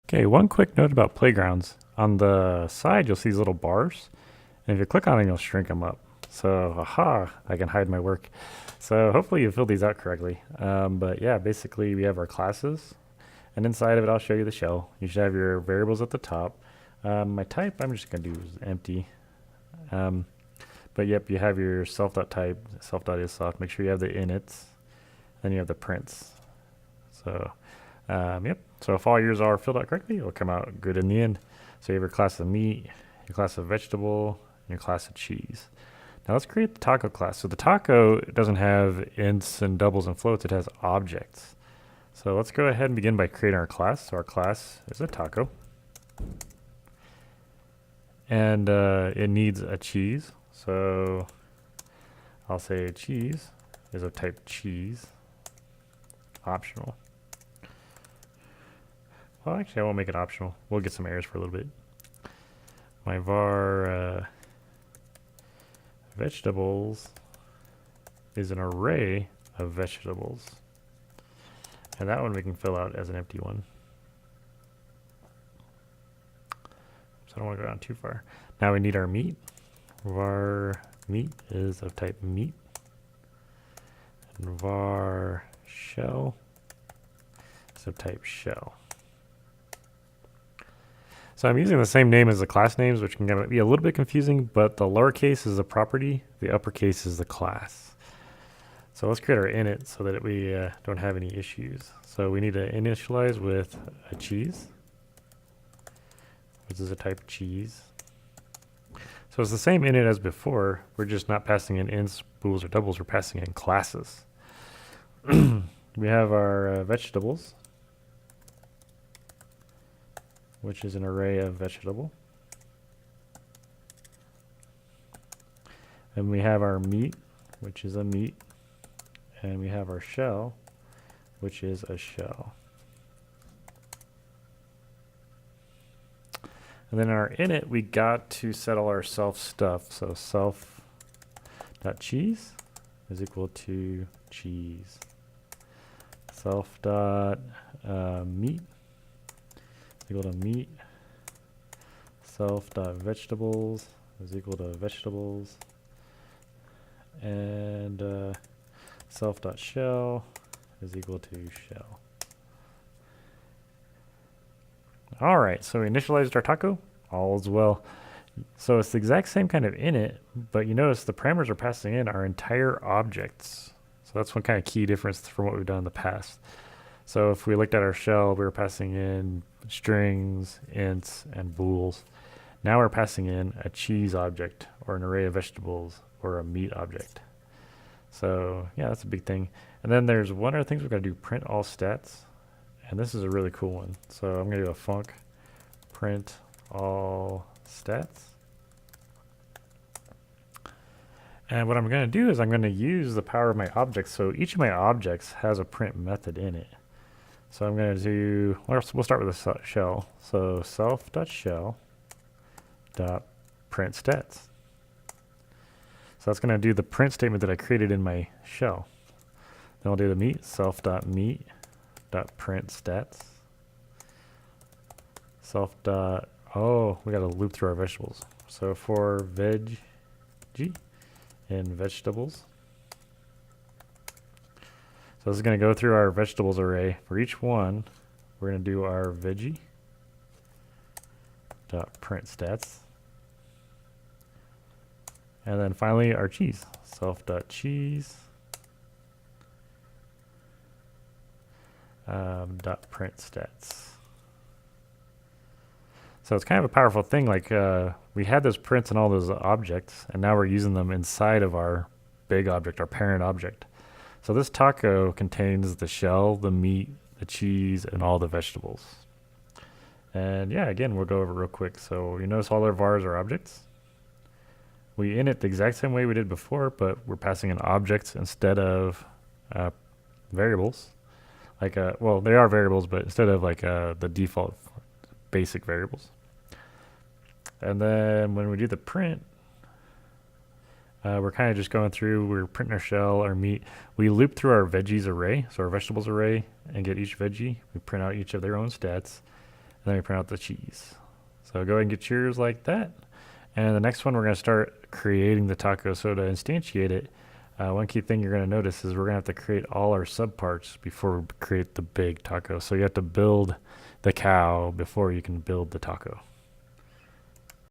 Okay, one quick note about playgrounds. On the side, you'll see these little bars, and if you click on them, you'll shrink them up. So, aha, I can hide my work. So hopefully you filled these out correctly. But yeah, basically we have our classes, and inside of it, I'll show you the shell. You should have your variables at the top. My type, I'm just gonna do is empty. Um, but yep, you have your self.type, self.issoft. Make sure you have the inits, then you have the prints. So yep. So if all yours are filled out correctly, it'll come out good in the end. So you have your class of meat, your class of vegetable, and your class of cheese. Now let's create the taco class. So the taco doesn't have ints and doubles and floats. It has objects. So let's go ahead and begin by creating our class. So our class is a taco. And it needs a cheese. So I'll say cheese is of type cheese. Optional. Well, actually, I won't make it optional. We'll get some errors for a little bit. My var vegetables is an array of vegetables. And that one we can fill out as an empty one. So I don't want to go down too far. Now we need our meat. Var meat is of type meat. And var shell is of type shell. So I'm using the same name as the class names, which can be a little bit confusing, but the lowercase is the property, the uppercase is the class. So let's create our init so that we don't have any issues. So we need to initialize with a cheese, which is a type cheese. So it's the same init as before, we're just not passing in ints, bools, or doubles, we're passing in classes. We have our vegetables, which is an array of vegetable. And we have our meat, which is a meat. And we have our shell, which is a shell. And then in our init, we got to set all our self stuff. So self.cheese is equal to cheese. Self.meat equal to meat. Self.vegetables is equal to vegetables. And self.shell is equal to shell. All right, so we initialized our taco. All is well. So it's the exact same kind of init, but you notice the parameters we're passing in are entire objects. So that's one kind of key difference from what we've done in the past. So if we looked at our shell, we were passing in strings, ints, and bools. Now we're passing in a cheese object, or an array of vegetables, or a meat object. So yeah, that's a big thing. And then there's one other thing we've got to do, print all stats. And this is a really cool one. So I'm going to do a func print all stats. And what I'm going to do is I'm going to use the power of my objects. So each of my objects has a print method in it. So I'm going to do, we'll start with a shell. So self.shell dot print stats. So that's going to do the print statement that I created in my shell. Then I'll do the meat, self.meat dot print stats. Self dot, oh, we got to loop through our vegetables. So for veg in vegetables. So this is going to go through our vegetables array. For each one, we're going to do our veggie dot print stats. And then finally our cheese, self.cheese dot print stats. So it's kind of a powerful thing. Like we had those prints and all those objects, and now we're using them inside of our big object, our parent object. So this taco contains the shell, the meat, the cheese, and all the vegetables. And yeah, again, we'll go over it real quick. So you notice all our vars are objects. We init the exact same way we did before, but we're passing in objects instead of variables. Like, well, they are variables, but instead of like the default basic variables. And then when we do the print, we're kind of just going through, we're printing our shell, our meat. We loop through our veggies array, so our vegetables array, and get each veggie. We print out each of their own stats. then we print out the cheese. So go ahead and get yours like that. And the next one, we're going to start creating the taco. So to instantiate it, one key thing you're going to notice is we're going to have to create all our subparts before we create the big taco. So you have to build the cow before you can build the taco.